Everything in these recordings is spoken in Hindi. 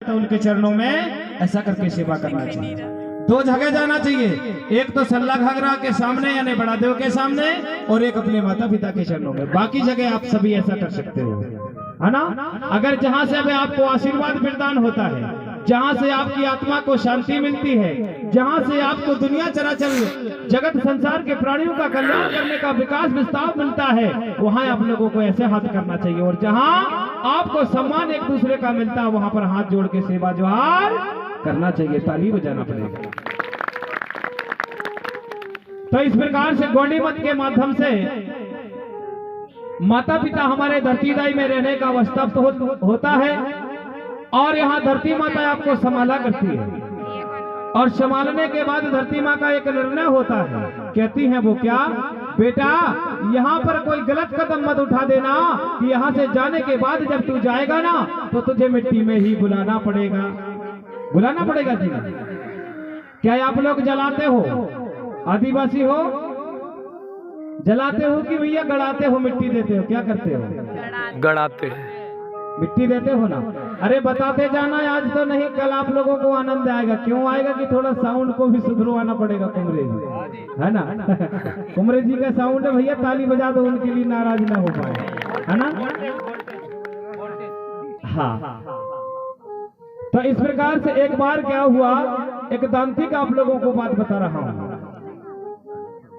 तो उनके चरणों में ऐसा करके सेवा करना चाहिए। दो जगह जाना चाहिए, एक तो सल्ला घाघरा के सामने यानी बड़ा देव के सामने, और एक अपने माता पिता के चरणों में। बाकी जगह आप सभी ऐसा कर सकते हो, है ना। अगर जहां से भी आपको आशीर्वाद प्रदान होता है, जहां से आपकी आत्मा को शांति मिलती है, जहां से आपको दुनिया चराचर जगत संसार के प्राणियों का कल्याण करने का विकास विस्तार मिलता है, वहां आप लोगों को ऐसे हाथ करना चाहिए। और जहां आपको सम्मान एक दूसरे का मिलता है, वहां पर हाथ जोड़ के सेवा जोहार करना चाहिए, ताली बजाना पड़ेगा। तो इस प्रकार से गौड़ी मत के माध्यम से माता पिता हमारे धरतीदाई में रहने का अवस्था होता है, और यहाँ धरती माता आपको संभाला करती है, और संभालने के बाद धरती माँ का एक निर्णय होता है, कहती है वो क्या, बेटा यहाँ पर कोई गलत कदम मत उठा देना कि यहाँ से जाने के बाद जब तू जाएगा ना तो तुझे मिट्टी में ही बुलाना पड़ेगा। बुलाना पड़ेगा जी। क्या आप लोग जलाते हो, आदिवासी हो, जलाते हो कि भैया गड़ाते हो, मिट्टी देते हो, क्या करते हो? गड़ाते हैं, मिट्टी देते हो ना। अरे बताते जाना, आज तो नहीं कल आप लोगों को आनंद आएगा। क्यों आएगा कि थोड़ा साउंड को भी सुधरवाना पड़ेगा कुमरे जी, है ना। कुमरे जी का साउंड है भैया, ताली बजा दो, उनके लिए नाराज ना हो पाए, है ना। हाँ, तो इस प्रकार से एक बार क्या हुआ, एक दांतिक आप लोगों को बात बता रहा हूं।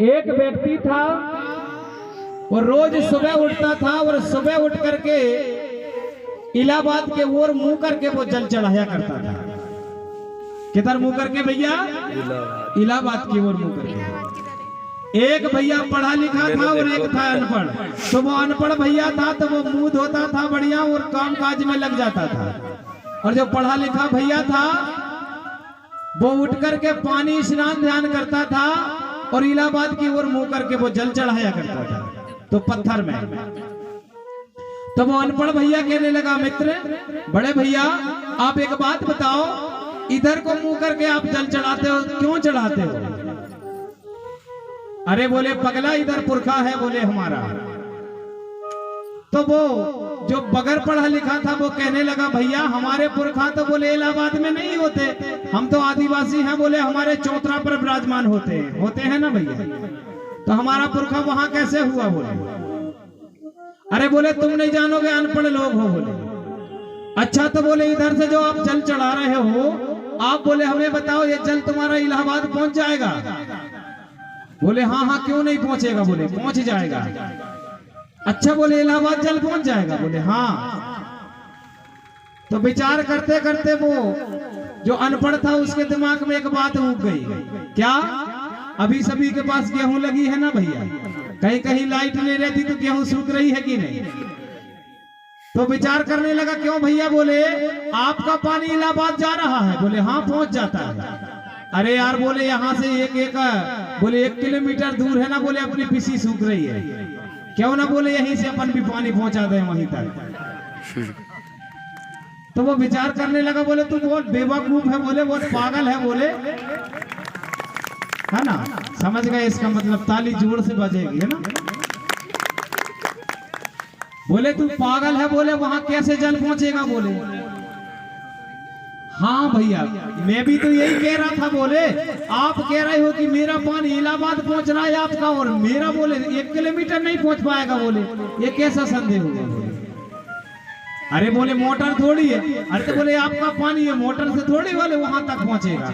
एक व्यक्ति था, वो रोज सुबह उठता था और सुबह उठ करके इलाहाबाद के ओर मुंह करके वो जल चढ़ाया करता था। किधर मुंह करके भैया? इलाहाबाद की ओर मुंह करके। एक भैया पढ़ा लिखा था और एक था अनपढ़। तो वो अनपढ़ भैया था तो वो मुंह धोता था बढ़िया और काम काज में लग जाता था, और जो पढ़ा लिखा भैया था वो उठ करके पानी स्नान ध्यान करता था और इलाहाबाद की ओर मुंह करके वो जल चढ़ाया करता था, तो पत्थर में। तो वो अनपढ़ भैया कहने लगा, मित्र बड़े भैया आप एक बात बताओ, इधर को मुंह करके आप जल चढ़ाते हो, क्यों चढ़ाते हो? अरे बोले पगला इधर पुरखा है बोले हमारा। तो वो जो बगैर पढ़ा लिखा था वो कहने लगा, भैया हमारे पुरखा तो बोले इलाहाबाद में नहीं होते, हम तो आदिवासी हैं बोले, हमारे चौतरा पर विराजमान होते हैं ना भैया, तो हमारा पुरखा वहां कैसे हुआ बोले। अरे बोले तुम नहीं जानोगे, अनपढ़ लोग हो बोले। अच्छा तो बोले इधर से जो आप जल चढ़ा रहे हो, आप बोले हमें बताओ ये जल तुम्हारा इलाहाबाद पहुंच जाएगा? बोले हाँ हाँ क्यों नहीं पहुंचेगा, बोले पहुंच जाएगा। अच्छा बोले इलाहाबाद जल पहुंच जाएगा? बोले हाँ। तो विचार करते करते वो जो अनपढ़ था उसके दिमाग में एक बात उग गई, क्या? अभी सभी के पास गेहूं लगी है ना भैया, कहीं कहीं लाइट नहीं रहती तो गेहूं सूख रही है कि नहीं। तो विचार करने लगा, क्यों भैया? बोले आपका पानी इलाहाबाद जा रहा है? बोले हाँ पहुंच जाता है। अरे यार बोले यहाँ से बोले 1 किलोमीटर दूर है ना, बोले अपनी पिसी सूख रही है, क्यों ना बोले यहीं से अपन भी पानी पहुंचा दें वहीं तक। तो वो विचार करने लगा, बोले तू बहुत बेवकूफ है बोले, बहुत पागल है बोले, है ना। समझ गए इसका मतलब, ताली जोर से बजेगी, है ना। बोले तू पागल है बोले, वहां कैसे जल पहुंचेगा बोले। हाँ भैया मैं भी तो यही कह रहा था बोले, आप कह रहे हो कि मेरा पानी इलाहाबाद पहुंच रहा है आपका, और मेरा बोले 1 किलोमीटर नहीं पहुंच पाएगा बोले, ये कैसा संदेह होगा बोले। अरे बोले मोटर थोड़ी है। अरे तो बोले आपका पानी है मोटर से थोड़ी बोले वहां तक पहुंचेगा।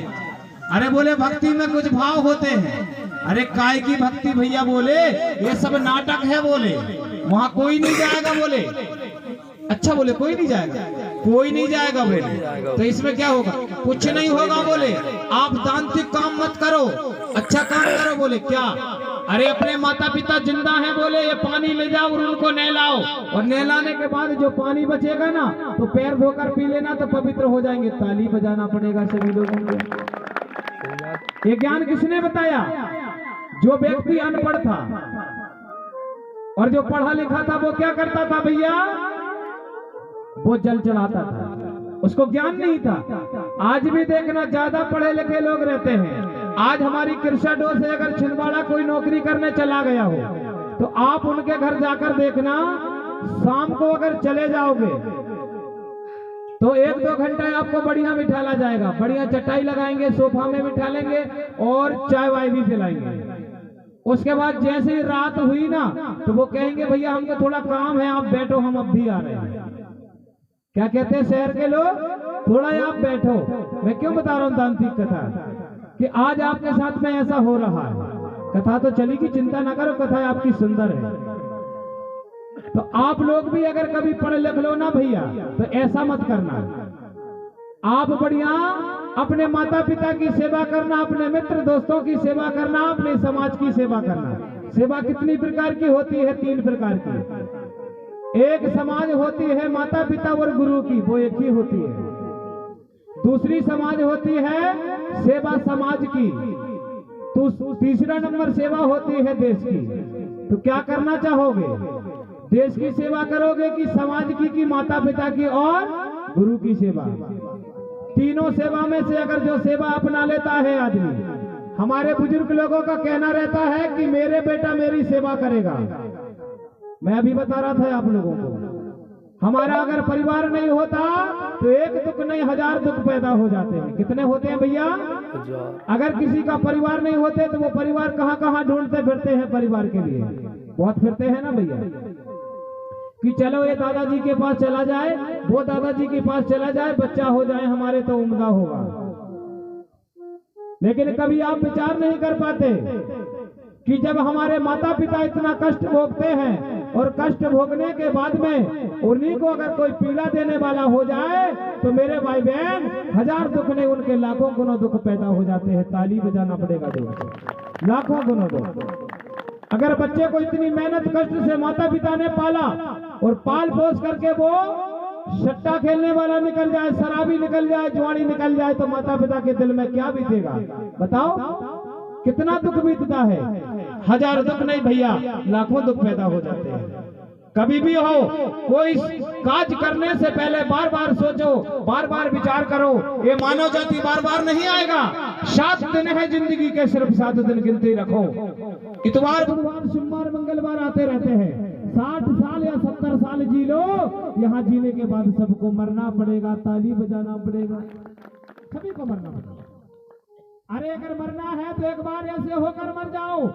अरे बोले भक्ति में कुछ भाव होते हैं। अरे काय की भक्ति भैया बोले, ये सब नाटक है बोले, वहां कोई नहीं जाएगा बोले। अच्छा बोले कोई नहीं जाएगा? कोई नहीं जाएगा बोले, तो इसमें क्या होगा? कुछ नहीं होगा बोले, आप तांत्रिक काम मत करो, अच्छा काम करो बोले। क्या? अरे अपने माता पिता जिंदा हैं बोले, ये पानी ले जाओ और उनको नहलाओ, और नहलाने के बाद जो पानी बचेगा ना तो पैर धोकर पी लेना तो पवित्र हो जाएंगे। ताली बजाना पड़ेगा सभी लोगों को। ये ज्ञान किसने बताया? जो व्यक्ति अनपढ़ था, और जो पढ़ा लिखा था वो क्या करता था भैया? वो जल चढ़ाता था, उसको ज्ञान नहीं था। आज भी देखना ज्यादा पढ़े लिखे लोग रहते हैं। आज हमारी किरसाडो से अगर छिंदवाड़ा कोई नौकरी करने चला गया हो तो आप उनके घर जाकर देखना, शाम को अगर चले जाओगे तो 1-2 घंटा आपको बढ़िया बिठाला जाएगा, बढ़िया चटाई लगाएंगे, सोफा में बिठा लेंगे और चाय वाय भी पिलाएंगे। उसके बाद जैसे ही रात हुई ना तो वो कहेंगे भैया हमको थोड़ा काम है, आप बैठो, हम अब भी आ रहे हैं। क्या कहते हैं शहर के लोग, थोड़ा आप बैठो। मैं क्यों बता रहा हूँ तांत्रिक कथा कि आज आपके साथ में ऐसा हो रहा है। कथा तो चली की चिंता ना करो, कथा आपकी सुंदर है। तो आप लोग भी अगर कभी पढ़ लिख लो ना भैया तो ऐसा मत करना। आप बढ़िया अपने माता पिता की सेवा करना, अपने मित्र दोस्तों की सेवा करना, अपने समाज की सेवा करना। सेवा कितनी प्रकार की होती है? 3 प्रकार की। एक समाज होती है माता पिता और गुरु की, वो एक ही होती है। दूसरी समाज होती है सेवा समाज की। तो तीसरा नंबर सेवा होती है देश की। तो क्या करना चाहोगे? देश की सेवा करोगे कि समाज की, कि माता पिता की और गुरु की सेवा? तीनों सेवा में से अगर जो सेवा अपना लेता है आदमी, हमारे बुजुर्ग लोगों का कहना रहता है कि मेरे बेटा मेरी सेवा करेगा। मैं अभी बता रहा था आप लोगों को, हमारा अगर परिवार नहीं होता तो एक दुख नहीं 1000 दुख पैदा हो जाते हैं। कितने होते हैं भैया? अगर किसी का परिवार नहीं होते तो वो परिवार कहाँ कहाँ ढूंढते फिरते हैं परिवार के लिए। बहुत फिरते हैं ना भैया कि चलो ये दादाजी के पास चला जाए, वो दादाजी के पास चला जाए, बच्चा हो जाए हमारे तो उम्दा होगा। लेकिन कभी आप विचार नहीं कर पाते कि जब हमारे माता पिता इतना कष्ट भोगते हैं और कष्ट भोगने के बाद में उन्हीं को अगर कोई पीड़ा देने वाला हो जाए तो मेरे भाई बहन 1000 दुख नहीं उनके लाखों गुना दुख पैदा हो जाते हैं। ताली बजाना पड़ेगा दोस्तों, लाखों गुना दुख। अगर बच्चे को इतनी मेहनत कष्ट से माता पिता ने पाला और पाल पोस करके वो सट्टा खेलने वाला निकल जाए, शराबी निकल जाए, जुआरी निकल जाए तो माता पिता के दिल में क्या बीतेगा? बताओ कितना दुख बीतता है। 1000 दुख नहीं भैया, लाखों दुख पैदा हो जाते हैं। कभी भी हो कोई काज करने से पहले बार बार सोचो, बार बार विचार करो। ये मानव जाति बार बार नहीं आएगा। 7 दिन है जिंदगी के, सिर्फ 7 दिन गिनती रखो। इतवार बुधवार सोमवार मंगलवार आते रहते हैं। 60 साल या 70 साल जी लो, यहाँ जीने के बाद सबको मरना पड़ेगा। ताली बजाना पड़ेगा, सभी को मरना पड़ेगा। अरे अगर मरना है तो एक बार ऐसे होकर मर जाओ।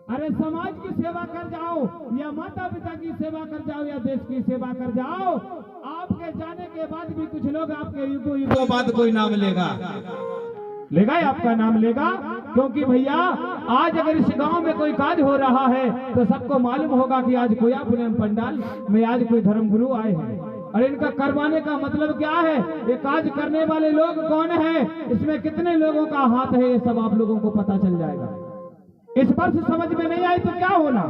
अरे समाज की सेवा कर जाओ या माता पिता की सेवा कर जाओ या देश की सेवा कर जाओ। आपके जाने के बाद भी कुछ लोग आपके युगों बाद कोई नाम लेगा ही आपका नाम लेगा। क्योंकि भैया आज अगर इस गांव में कोई काज हो रहा है तो सबको मालूम होगा कि आज कोई अपने पंडाल में आज कोई धर्मगुरु आए हैं। और इनका करवाने का मतलब क्या है? ये काज करने वाले लोग कौन है, इसमें कितने लोगों का हाथ है, ये सब आप लोगों को पता चल जाएगा। इस वर्ष समझ में नहीं आई तो क्या होना?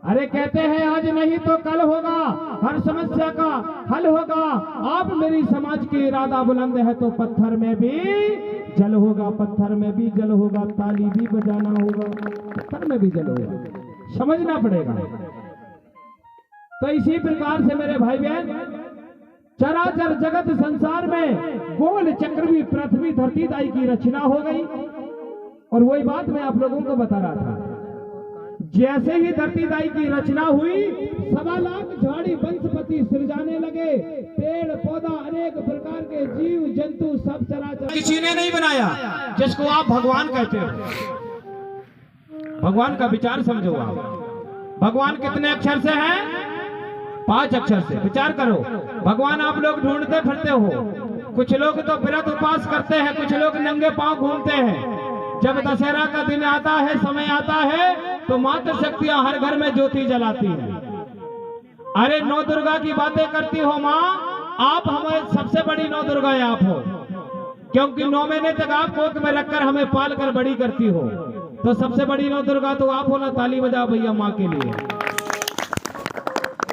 अरे कहते हैं आज नहीं तो कल होगा, हर समस्या का हल होगा। आप मेरी समाज की इरादा बुलंद है तो पत्थर में भी जल होगा, पत्थर में भी जल होगा। ताली भी बजाना होगा, पत्थर में भी जल होगा, समझना पड़ेगा। तो इसी प्रकार से मेरे भाई बहन चराचर जगत संसार में गोल चक्र पृथ्वी धरती दाई की रचना हो गई। और वही बात मैं आप लोगों को बता रहा था, जैसे ही धरती दाई की रचना हुई 1.25 लाख झाड़ी वनस्पति सृजाने लगे। पेड़ पौधा अनेक प्रकार के जीव जंतु सब चराचर किसी ने नहीं बनाया, जिसको आप भगवान कहते हो। भगवान का विचार समझो आप। भगवान कितने अक्षर से है? 5 अक्षर से। विचार करो, भगवान आप लोग ढूंढते फिरते हो। कुछ लोग तो व्रत उपवास करते हैं, कुछ लोग नंगे पांव घूमते हैं। जब दशहरा का दिन आता है, समय आता है तो मातृ शक्तियां हर घर में ज्योति जलाती हैं। अरे 9 दुर्गा की बातें करती हो माँ, आप हमारे सबसे बड़ी 9 दुर्गा आप हो। क्योंकि 9 महीने तक आप कोख में रखकर हमें पाल कर बड़ी करती हो, तो सबसे बड़ी 9 दुर्गा तो आप हो ना। ताली बजाओ भैया माँ के लिए।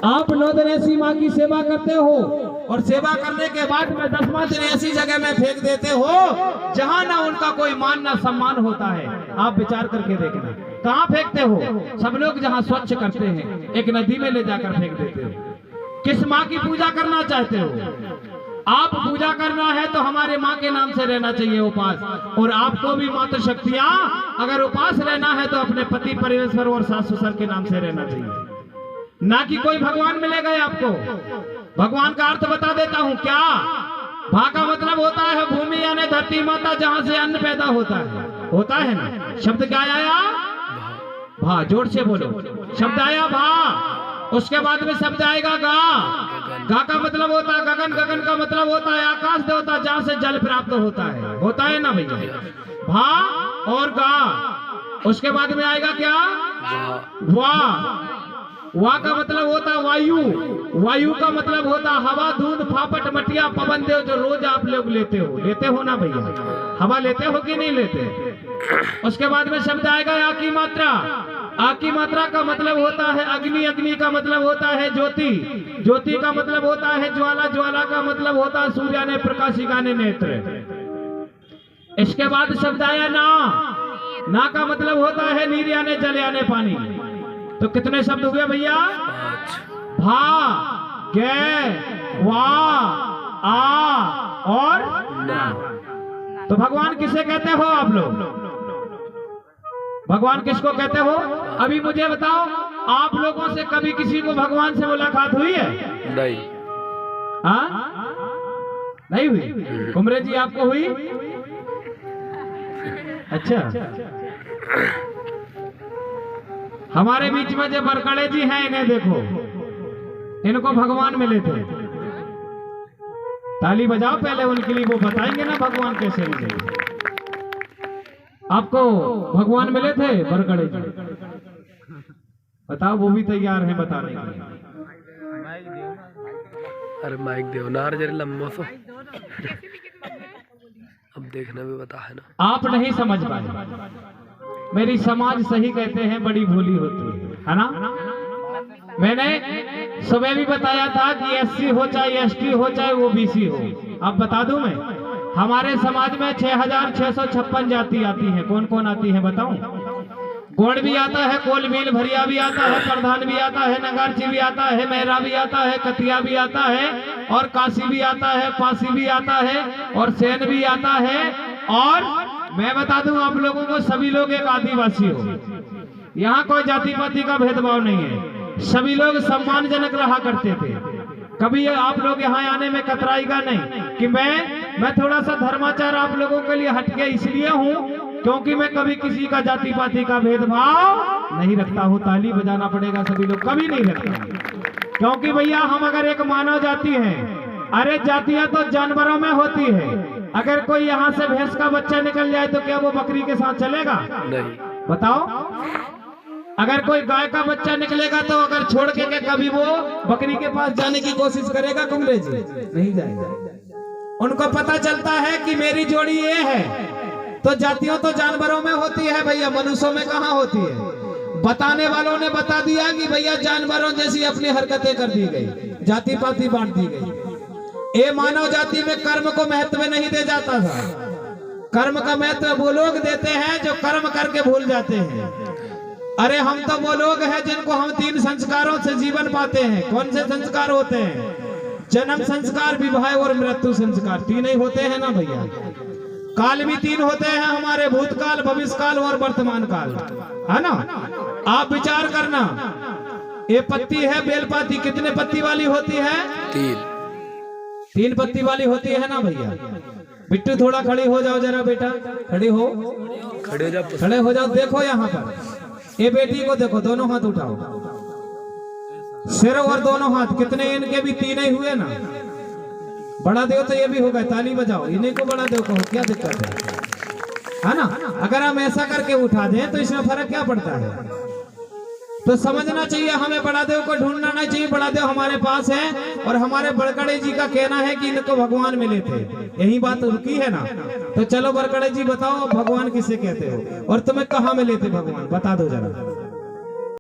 आप 9 दिन ऐसी माँ की सेवा करते हो और सेवा करने के बाद में 10वां दिन ऐसी जगह में फेंक देते हो जहां ना उनका कोई मान ना सम्मान होता है। आप विचार करके देखना, कहां फेंकते हो? सब लोग जहां स्वच्छ करते हैं एक नदी में ले जाकर फेंक देते हो। किस माँ की पूजा करना चाहते हो? आप पूजा करना है तो हमारे माँ के नाम से रहना चाहिए उपास। और आपको भी मातृ शक्तियां अगर उपास रहना है तो अपने पति परमेश्वर और सास ससुर के नाम से रहना चाहिए, ना कि कोई भगवान मिलेगा आपको। भगवान का अर्थ बता देता हूं क्या। भा का मतलब होता है भूमि यानी धरती माता, जहां से अन्न पैदा होता है ना। शब्द क्या आया? भा। जोर से बोलो। शब्द आया भा। उसके बाद में शब्द आएगा गा। गा का मतलब होता है गगन। गगन का मतलब होता है आकाश देवता, जहां से जल प्राप्त होता है ना भैया। भा और गा। उसके बाद में आएगा क्या? वाह। वाह का मतलब होता है वायु। वायु का मतलब होता है हवा, दूध, फापट, मटिया, पवन देव, जो रोज आप लोग लेते हो ना भैया। हवा लेते हो कि नहीं लेते? उसके बाद में शब्द आएगा आ की मात्रा। आ की मात्रा का मतलब होता है अग्नि। अग्नि का मतलब होता है ज्योति। ज्योति का मतलब होता है ज्वाला। ज्वाला का मतलब होता है सूर्य ने प्रकाशिका ने नेत्र। इसके बाद शब्द आया ना। ना का मतलब होता है नीर यानी जल यानी पानी। तो कितने शब्द हुए भैया? भा, गे, वा, आ और ना। तो भगवान किसे कहते हो आप लोग? भगवान किसको कहते हो? अभी मुझे बताओ, आप लोगों से कभी किसी को भगवान से मुलाकात हुई है? नहीं। हाँ, नहीं हुई। कुमरे जी आपको हुई? अच्छा। हमारे बीच में जो बरकड़े जी हैं, इन्हें देखो, इनको भगवान मिले थे। ताली बजाओ पहले उनके लिए, वो बताएंगे ना भगवान कैसे मिले। आपको भगवान मिले थे बरकड़े जी? बताओ, वो भी तैयार हैं बताने के लिए। अरे माइक देव नार जरे लंबो सो। अब देखना भी बता है ना। आप नहीं समझ पाए। मेरी समाज सही कहते हैं, बड़ी भोली होती है ना। मैंने सुबह भी बताया था कि एससी हो चाहे एसटी हो चाहे ओबीसी हो। अब बता दूं मैं, हमारे समाज में 6656 जाति आती है। कौन कौन आती है बताऊं? गोंड भी आता है, कोल भील भरिया भी आता है, प्रधान भी आता है, नगारची भी आता है, मेहरा भी आता है, कतिया भी आता है, और काशी भी आता है, पासी भी आता है, और सेन भी आता है। और मैं बता दूं आप लोगों को, सभी लोग एक आदिवासी हो। यहाँ कोई जाति पाति का भेदभाव नहीं है। सभी लोग सम्मानजनक रहा करते थे। कभी आप लोग यहाँ आने में कतराएगा नहीं कि मैं थोड़ा सा धर्माचार आप लोगों के लिए हटके इसलिए हूँ क्योंकि मैं कभी किसी का जाति पाति का भेदभाव नहीं रखता हूँ। ताली बजाना पड़ेगा सभी लोग। कभी नहीं रखता, क्योंकि भैया हम अगर एक मानव जाति है, अरे जातियां तो जानवरों में होती है। अगर कोई यहाँ से भैंस का बच्चा निकल जाए तो क्या वो बकरी के साथ चलेगा? नहीं। बताओ, अगर कोई गाय का बच्चा निकलेगा तो अगर छोड़ के कभी वो बकरी के पास जाने की कोशिश करेगा? कुमरे जी नहीं जाएगा। उनको पता चलता है कि मेरी जोड़ी ये है। तो जातियों तो जानवरों में होती है भैया, मनुष्यों में कहाँ होती है। बताने वालों ने बता दिया कि भैया जानवरों जैसी अपनी हरकतें कर दी गई, जाति पाति बांट दी गई। ये मानव जाति में कर्म को महत्व नहीं दे जाता था। कर्म का महत्व वो लोग देते हैं जो कर्म करके भूल जाते हैं। अरे हम तो वो लोग हैं जिनको हम 3 संस्कारों से जीवन पाते हैं। कौन से संस्कार होते हैं? जन्म संस्कार, विवाह और मृत्यु संस्कार। 3 ही होते हैं ना भैया। काल भी 3 होते हैं हमारे, भूतकाल, भविष्यकाल और वर्तमान काल, है ना। आप विचार करना, ये पत्ती है बेलपाती, कितने पत्ती वाली होती है? 3 पत्ती वाली होती है ना भैया। बिट्टू थोड़ा खड़ी हो जाओ जरा बेटा, खड़ी हो, खड़े हो जाओ। देखो यहाँ पर ये बेटी को देखो, दोनों हाथ उठाओ, सिर और दोनों हाथ। कितने? इनके भी 3 ही हुए ना। बड़ा देव तो ये भी होगा, ताली बजाओ। इन्हीं को बड़ा देव कहो, क्या दिक्कत है ना। अगर हम ऐसा करके उठा दें तो इसमें फर्क क्या पड़ता है? तो समझना चाहिए, हमें बड़ा देव को ढूंढना नहीं चाहिए। बड़ा देव हमारे पास है और हमारे बरकड़े जी का कहना है कि इनको भगवान मिले थे। यही बात रुकी है ना। तो चलो बरकड़े जी बताओ, भगवान किसे कहते हो और तुम्हें कहाँ मिले थे भगवान? बता दो जरा।